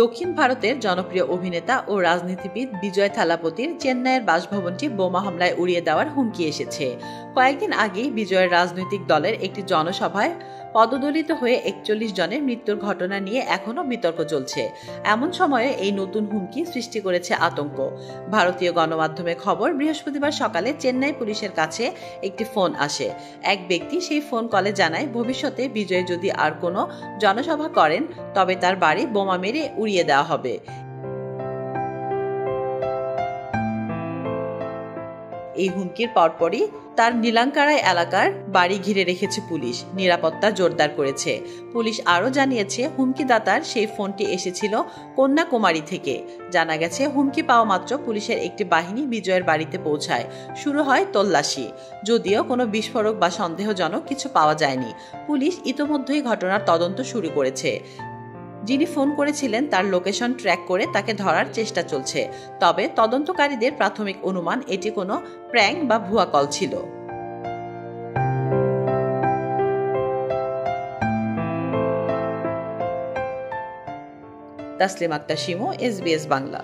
দক্ষিণ ভারতের জনপ্রিয় অভিনেতা ও রাজনীতিবিদ বিজয় থালাপতির চেন্নাইয়ের বাসভবনটি বোমা হামলায় উড়িয়ে দেওয়ার হুমকি এসেছে। কয়েকদিন আগেই বিজয়ের রাজনৈতিক দলের একটি জনসভায় পদদলিত হয়ে ৪১ জনের মৃত্যুর ঘটনা নিয়ে এখনও বিতর্ক চলছে। এমন সময়ে এই নতুন হুমকি সৃষ্টি করেছে আতঙ্ক। ভারতীয় গণমাধ্যমে খবর, বৃহস্পতিবার সকালে চেন্নাই পুলিশের কাছে একটি ফোন আসে। এক ব্যক্তি সেই ফোন কলে জানায়, ভবিষ্যতে বিজয় যদি আর কোনো জনসভা করেন তবে তার বাড়ি বোমা মেরে উড়িয়ে দেওয়া হবে। এই হুমকির পরপরই তার নীলাঙ্কারাই এলাকার বাড়ি ঘিরে রেখেছে পুলিশ, নিরাপত্তা জোরদার করেছে। পুলিশ আরও জানিয়েছে, হুমকিদাতার সেই ফোনটি এসেছিল কন্যাকুমারী থেকে। জানা গেছে, হুমকি পাওয়া মাত্র পুলিশের একটি বাহিনী বিজয়ের বাড়িতে পৌঁছায়। শুরু হয় তল্লাশি, যদিও কোনো বিস্ফোরক বা সন্দেহজনক কিছু পাওয়া যায়নি। পুলিশ ইতোমধ্যেই ঘটনার তদন্ত শুরু করেছে। যিনি ফোন করেছিলেন তার লোকেশন ট্র্যাক করে তাকে ধরার চেষ্টা চলছে। তবে তদন্তকারীদের প্রাথমিক অনুমান এটি কোনো প্র্যাঙ্ক বা ভুয়া কল ছিল। তাসলিম আক্তার শিমু, SBS বাংলা।